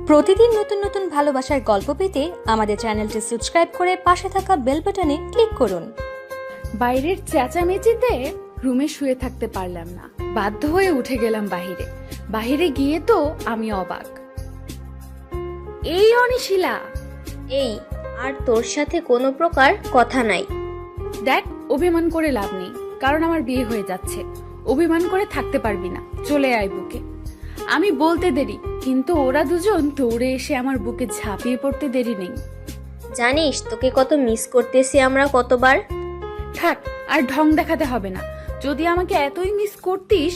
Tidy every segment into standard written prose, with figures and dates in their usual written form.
প্রতিদিন নতুন নতুন ভালোবাসার গল্প পেতে আমাদের চ্যানেলটি সাবস্ক্রাইব করে পাশে থাকা বেল বাটনে ক্লিক করুন। বাইরের চেঁচামেচিতে রুমে শুয়ে থাকতে পারলাম না, বাধ্য হয়ে উঠে গেলাম বাহিরে। বাহিরে গিয়ে তো আমি অবাক। এই অনিশিলা, এই আর তোর সাথে কোনো প্রকার কথা নাই। দেখ, অভিমান করে লাভ নেই, কারণ আমার বিয়ে হয়ে যাচ্ছে। অভিমান করে থাকতে পারবি না, চলে আয় বুকে। আমি বলতে দেরি, কিন্তু ওরা দুজন দৌড়ে এসে আমার বুকে ঝাঁপিয়ে পড়তে দেরি নেই। জানিস তোকে কত মিস করতেছি আমরা কতবার। থাক, আর ঢং দেখাতে হবে না। যদি আমাকে এতই মিস করতিস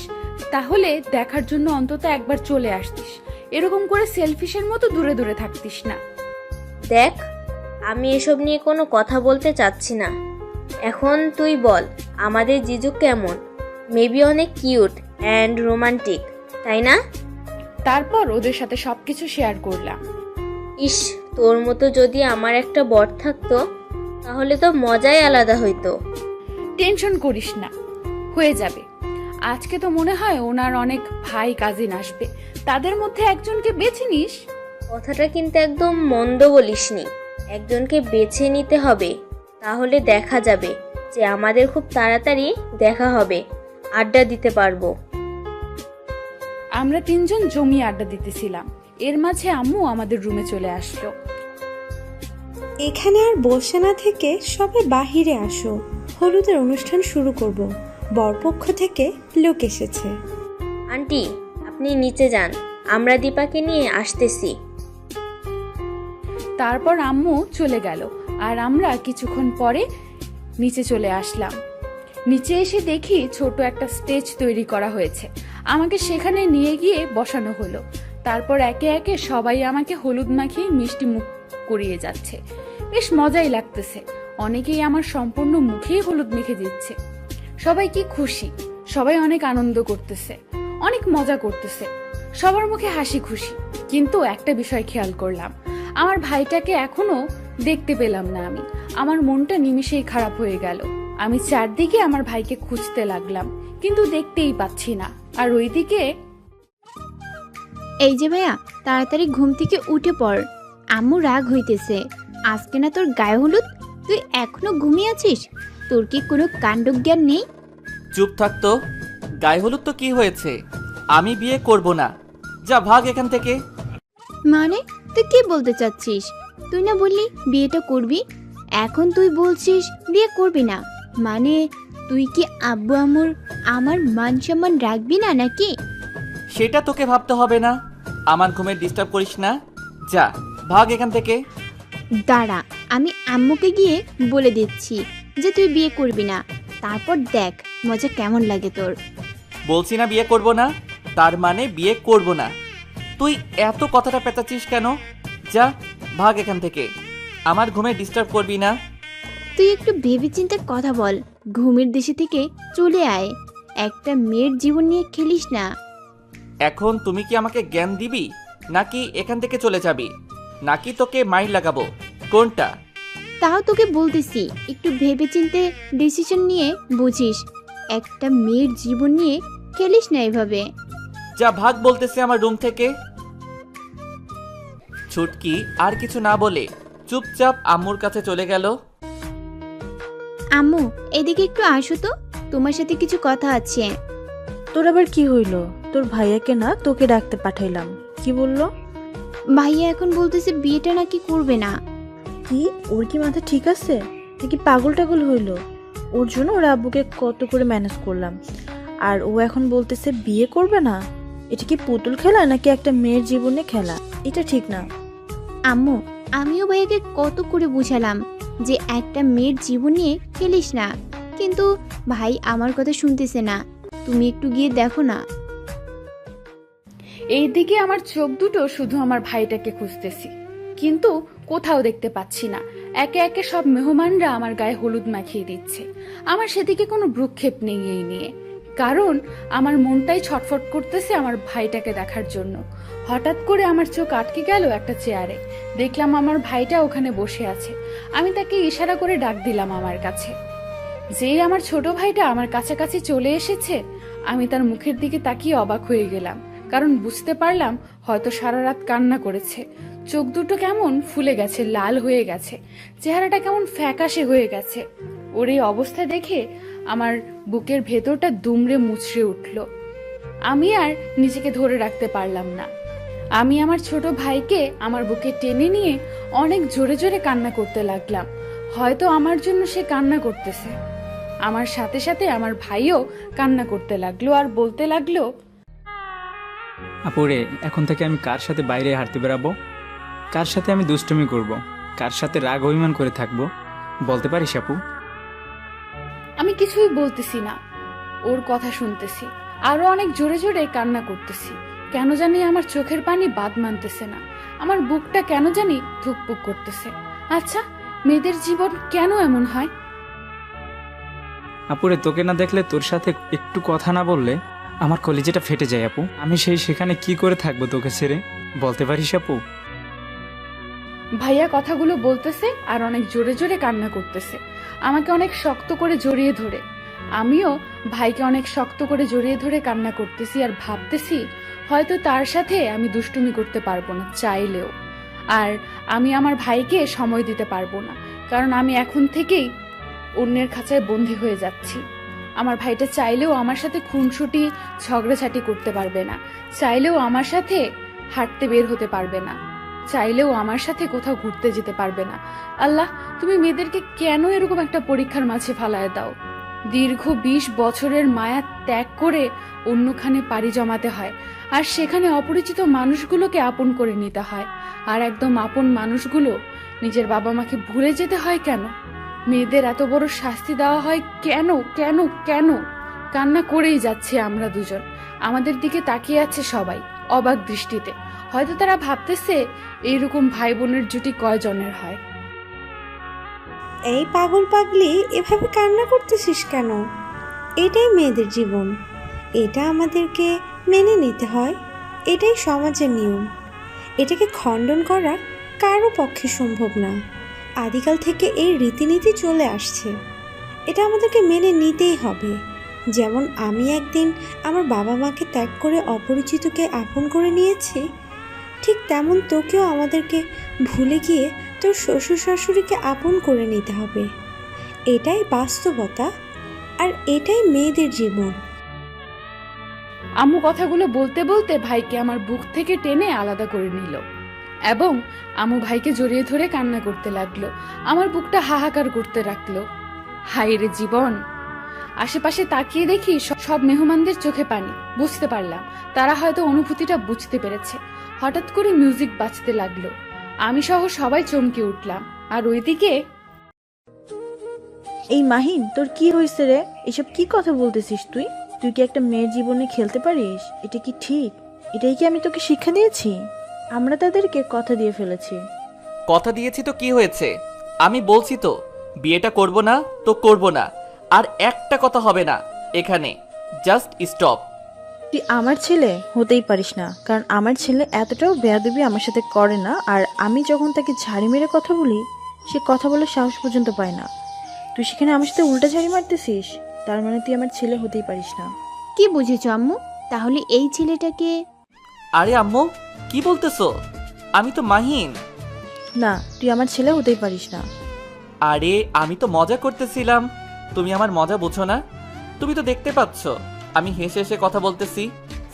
তাহলে দেখার জন্য অন্তত একবার চলে আসতিস। এরকম করে সেলফিশের মতো দূরে দূরে থাকতিস না। দেখ, আমি এসব নিয়ে কোনো কথা বলতে চাচ্ছি না। এখন তুই বল, আমাদের জিজু কেমন? মেবি অনেক কিউট অ্যান্ড রোমান্টিক, তাই না? তারপর ওদের সাথে সবকিছু শেয়ার করলাম। ইস, তোর মতো যদি আমার একটা বর থাকতো তাহলে তো মজাই আলাদা হইতো। টেনশন করিস না, হয়ে যাবে। আজকে তো মনে হয় ওনার অনেক ভাই কাজিন আসবে, তাদের মধ্যে একজনকে বেছে নিস। কথাটা কিন্তু একদম মন্দ বলিসনি। একজনকে বেছে নিতে হবে, তাহলে দেখা যাবে যে আমাদের খুব তাড়াতাড়ি দেখা হবে, আড্ডা দিতে পারবো। আমরা তিনজন জমি আড্ডা দিতেছিলাম, এর মাঝে আম্মু আমাদের রুমে চলে আসলো। এখানে আর বসে না থেকে সবাই বাহিরে আসো, হলুদের অনুষ্ঠান শুরু করব। বরপক্ষ থেকে লোক এসেছে। আন্টি, আপনি নিচে যান, আমরা দীপাকে নিয়ে আসতেছি। তারপর আম্মু চলে গেল আর আমরা কিছুক্ষণ পরে নিচে চলে আসলাম। নিচে এসে দেখি ছোট একটা স্টেজ তৈরি করা হয়েছে, আমাকে সেখানে নিয়ে গিয়ে বসানো হলো। তারপর একে একে সবাই আমাকে হলুদ মাখিয়ে মিষ্টি মুখ করিয়ে যাচ্ছে। বেশ মজাই লাগতেছে, অনেকেই আমার সম্পূর্ণ মুখেই হলুদ মেখে দিচ্ছে। সবাই কি খুশি, সবাই অনেক আনন্দ করতেছে, অনেক মজা করতেছে, সবার মুখে হাসি খুশি। কিন্তু একটা বিষয় খেয়াল করলাম, আমার ভাইটাকে এখনো দেখতে পেলাম না আমি। আমার মনটা নিমিষেই খারাপ হয়ে গেল। আমি চারদিকে আমার ভাইকে খুঁজতে লাগলাম, কিন্তু দেখতেই পাচ্ছি না। আর ওইদিকে এই যে ভাইয়া, তাড়াতাড়ি ঘুম থেকে উঠে পড়, আম্মু রাগ হইতেছে। আজকে না তোর গায়ে হলুদ, তুই এখনো ঘুমিয়ে আছিস? তোর কি কোনো কাণ্ডজ্ঞান নেই? চুপ থাকতো। গায়ে হলুদ তো কি হয়েছে? আমি বিয়ে করব না, যা ভাগ এখান থেকে। মানে তুই কি বলতে চাচ্ছিস? তুই না বললি বিয়েটা করবি, এখন তুই বলছিস বিয়ে করবি না? মানে তুই কি আব্বু আম্মুর আমার মান সম্মান রাখবি না নাকি? সেটা তোকে ভাবতে হবে না। আমার ঘুমে ডিস্টার্ব করিস না, যা ভাগ এখান থেকে। দাঁড়া, আমি আম্মুকে গিয়ে বলে দিচ্ছি যে তুই বিয়ে করবি না, তারপর দেখ মজা কেমন লাগে তোর। বলছি না বিয়ে করব না, তার মানে বিয়ে করব না। তুই এত কথাটা পেঁচাচ্ছিস কেন? যা ভাগ এখান থেকে, আমার ঘুমে ডিস্টার্ব করবি না। তুই একটু ভেবেচিন্তে কথা বল, ঘুমের দেশে থেকে চলে আয়, একটা মেয়ের জীবন নিয়ে খেলিস না। এখন তুমি কি আমাকে জ্ঞান দিবি, নাকি এখান থেকে চলে যাবি, নাকি তোকে মাইর লাগাবো? কোনটা? তাও তোকে বলতেছি একটু ভেবেচিন্তে ডিসিশন নিয়ে বুঝিস, একটা মেয়ের জীবন নিয়ে খেলিস না এভাবে। যা ভাগ বলতেছে আমার রুম থেকে। ছুটকি আর কিছু না বলে চুপচাপ আম্মুর কাছে চলে গেল। আম্মু, এদিকে একটু আসো তো, তোমার সাথে কিছু কথা আছে। তোর আবার কি হইল? তোর ভাইয়াকে না তোকে ডাকতে পাঠাইলাম, কি বললো? ভাইয়া এখন বলতেছে বিয়েটা নাকি করবে না। কি, ওর কি মাথা ঠিক আছে নাকি পাগল টাগল হইল? ওর জন্য ওর আব্বুকে কত করে ম্যানেজ করলাম, আর ও এখন বলতেছে বিয়ে করবে না? এটা কি পুতুল খেলা নাকি একটা মেয়ের জীবনে খেলা? এটা ঠিক না। আম্মু, আমিও ভাইয়াকে কত করে বুঝালাম যে একটা মেয়ের জীবন নিয়ে খেলিস না, কিন্তু ভাই আমার কথা শুনতেছে না। তুমি একটু গিয়ে দেখো না। এইদিকে আমার চোখ দুটো শুধু আমার ভাইটাকে খুঁজতেছি, কিন্তু কোথাও দেখতে পাচ্ছি না। একে একে সব মেহমানরা আমার গায়ে হলুদ মাখিয়ে দিচ্ছে। আমার সেদিকে কোনো ভ্রুক্ষেপ নেই এই নিয়ে, কারণ আমার মনটাই ছটফট করতেছে আমার ভাইটাকে দেখার জন্য। হঠাৎ করে আমার চোখ আটকে গেল একটা চেয়ারে, দেখলাম আমার ভাইটা ওখানে বসে আছে। আমি তাকে ইশারা করে ডাক দিলাম আমার কাছে। যেই আমার ছোট ভাইটা আমার কাছাকাছি চলে এসেছে, আমি তার মুখের দিকে তাকিয়ে অবাক হয়ে গেলাম। কারণ বুঝতে পারলাম হয়তো সারা রাত কান্না করেছে। চোখ দুটো কেমন ফুলে গেছে, লাল হয়ে গেছে, চেহারাটা কেমন ফ্যাকাশে হয়ে গেছে। ওর এই অবস্থা দেখে আমার বুকের ভেতরটা দুমড়ে মুচড়ে উঠল। আমি আর নিজেকে ধরে রাখতে পারলাম না। আমি আমার ছোট ভাইকে আমার বুকে টেনে নিয়ে অনেক জোরে জোরে কান্না করতে লাগলাম। হয়তো আমার জন্য সে কান্না করতেছে। আমার সাথে সাথে আমার ভাইও কান্না করতে লাগলো আর বলতে লাগলো, আপুরে, এখন থেকে আমি কার সাথে বাইরে হাঁটতে বেরাবো, কার সাথে আমি দুষ্টুমি করব, কার সাথে রাগ অভিমান করে থাকবো, বলতে পারিস আপু? আমি কিছুই বলতেছি না, ওর কথা শুনতেছি, আরো অনেক জোরে জোরে কান্না করতেছি। কেন জানি আমার চোখের পানি বাদ মানতেছে না, আমার বুকটা কেন জানি ধুকপুক করতেছে। আচ্ছা, মেয়েদের জীবন কেন এমন হয়? আপুরে, তোকে না দেখলে, তোর সাথে একটু কথা না বললে আমার কলিজাটা ফেটে যায় আপু। আমি সেখানে কি করে থাকবো তোকে ছেড়ে, বলতে পারিস আপু? ভাইয়া কথাগুলো বলতেছে আর অনেক জোরে জোরে কান্না করতেছে, আমাকে অনেক শক্ত করে জড়িয়ে ধরে। আমিও ভাইকে অনেক শক্ত করে জড়িয়ে ধরে কান্না করতেছি আর ভাবতেছি হয়তো তার সাথে আমি দুষ্টুমি করতে পারবো না চাইলেও, আর আমি আমার ভাইকে সময় দিতে পারবো না, কারণ আমি এখন থেকেই অন্যের খাঁচায় বন্দী হয়ে যাচ্ছি। আমার ভাইটা চাইলেও আমার সাথে খুনসুটি ঝগড়াঝাটি করতে পারবে না, চাইলেও আমার সাথে হাঁটতে বের হতে পারবে না, চাইলেও আমার সাথে কোথাও ঘুরতে যেতে পারবে না। আল্লাহ, তুমি মেয়েদেরকে কেন এরকম একটা পরীক্ষার মাঝে ফালায় দাও? দীর্ঘ 20 বছরের মায়া ত্যাগ করে অন্যখানে পাড়ি জমাতে হয়, আর সেখানে অপরিচিত মানুষগুলোকে আপন করে নিতে হয়, আর একদম আপন মানুষগুলো নিজের বাবা মাকে ভুলে যেতে হয় কেন? মেয়েদের এত বড় শাস্তি দেওয়া হয় কেন কেন কেন? কান্না করেই যাচ্ছে আমরা দুজন, আমাদের দিকে তাকিয়ে আছে সবাই অবাক দৃষ্টিতে। হয়তো তারা ভাবতেছে এইরকম ভাই বোনের জুটি কয়জনের হয়। এই পাগল পাগলি, এভাবে কান্না করতেছিস কেন? এটাই মেয়েদের জীবন, এটা আমাদেরকে মেনে নিতে হয়, এটাই সমাজের নিয়ম। এটাকে খণ্ডন করা কারো পক্ষে সম্ভব না। আদিকাল থেকে এই রীতিনীতি চলে আসছে, এটা আমাদেরকে মেনে নিতেই হবে। যেমন আমি একদিন আমার বাবা মাকে ত্যাগ করে অপরিচিতকে আপন করে নিয়েছি, ঠিক তেমন তোকেও আমাদেরকে ভুলে গিয়ে তোর শ্বশুর শাশুড়িকে আপন করে নিতে হবে। এটাই বাস্তবতা, আর এটাই মেয়েদের জীবন। আম্মু কথাগুলো বলতে বলতে ভাইকে আমার বুক থেকে টেনে আলাদা করে নিল এবং আম্মু ভাইকে জড়িয়ে ধরে কান্না করতে লাগলো। আমার বুকটা হাহাকার করতে রাখলো। হায় রে জীবন! আশেপাশে তাকিয়ে দেখি সব মেহমানদের চোখে পানি। বুঝতে পারলাম তারা হয়তো অনুভূতিটা বুঝতে পেরেছে। হঠাৎ করে মিউজিক বাজতে লাগলো, আমি সহ সবাই চমকে উঠলাম। আর ওইদিকে, এই মাহিন, তোর কি হয়েছে রে? এসব কি কথা বলতেছিস তুই? তুই কি একটা মেয়ের জীবনে খেলতে পারিস? এটা কি ঠিক? এটাই কি আমি তোকে শিক্ষা দিয়েছি? আমরা তাদেরকে কথা দিয়ে ফেলেছি। কথা দিয়েছি তো কি হয়েছে? আমি বলছি তো বিয়েটা করব না তো করব না, আর একটা কথা হবে না এখানে। Just stop. তুই আমার ছেলে হতেই পারিস না, কারণ আমার ছেলে এতটাও বেয়াদবি আমার সাথে করে না। আর আমি যখন তাকে ঝাড়ি মেরে কথা বলি, সে কথা বলার সাহস পর্যন্ত পায় না। তুই সেখানে আমার সাথে উল্টা ঝাড়ি মারতেছিস, তার মানে তুই আমার ছেলে হতেই পারিস না। কি বুঝেছো আম্মু? তাহলে এই ছেলেটাকে? আরে আম্মু, কি বলতেছো? আমি তো মাহিন। না, তুই আমার ছেলে হতেই পারিস না। আরে আমি তো মজা করতেছিলাম, তুমি আমার মজা বুঝো না? তুমি তো দেখতে পাচ্ছ আমি হেসে হেসে কথা বলতেছি,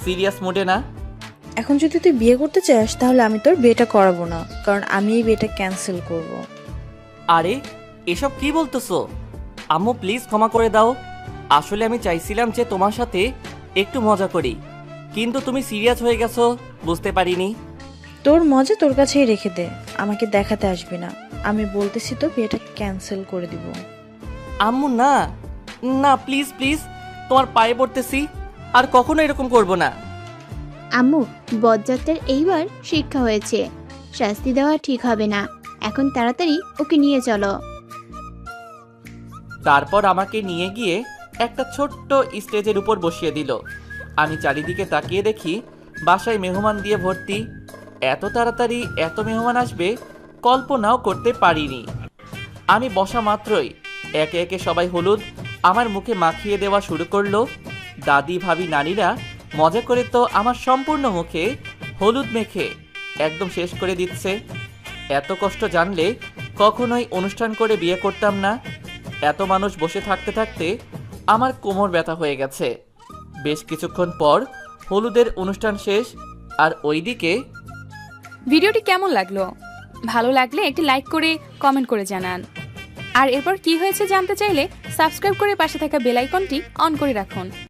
সিরিয়াস মুডে না। এখন যদি তুই বিয়ে করতে চাস তাহলে আমি তোর বিয়েটা করাবো না, কারণ আমি এই বিয়েটা ক্যান্সেল করব। আরে এসব কি বলতেছো? আম্মু প্লিজ ক্ষমা করে দাও। আসলে আমি চাইছিলাম যে তোমার সাথে একটু মজা করি, কিন্তু তুমি সিরিয়াস হয়ে গেছো, বুঝতে পারিনি। তোর মজা তোর কাছেই রেখে দে, আমাকে দেখাতে আসবি না। আমি বলতেছি তো বিয়েটা ক্যান্সেল করে দিব। আম্মু না না, প্লিজ প্লিজ, তোমার পায়ে পড়তেছি, আর কখনো এরকম করব না। আম্মু, বজ্জাতের এইবার শিক্ষা হয়েছে, শাস্তি দেওয়া ঠিক হবে না। এখন তাড়াতাড়ি ওকে নিয়ে চলো। তারপর আমাকে নিয়ে গিয়ে একটা ছোট্ট স্টেজের উপর বসিয়ে দিল। আমি চারিদিকে তাকিয়ে দেখি বাসায় মেহমান দিয়ে ভর্তি। এত তাড়াতাড়ি এত মেহমান আসবে কল্পনাও করতে পারিনি। আমি বসা মাত্রই একে একে সবাই হলুদ আমার মুখে মাখিয়ে দেওয়া শুরু করলো। দাদি ভাবি নানিরা মজা করে তো আমার সম্পূর্ণ মুখে হলুদ মেখে একদম শেষ করে দিচ্ছে। এত কষ্ট জানলে কখনোই অনুষ্ঠান করে বিয়ে করতাম না। এত মানুষ বসে থাকতে থাকতে আমার কোমর ব্যথা হয়ে গেছে। বেশ কিছুক্ষণ পর হলুদের অনুষ্ঠান শেষ, আর ওইদিকে ভিডিওটি কেমন লাগলো? ভালো লাগলে একটি লাইক করে কমেন্ট করে জানান। আর এরপর কি হয়েছে জানতে চাইলে সাবস্ক্রাইব করে পাশে থাকা বেল আইকনটি অন করে রাখুন।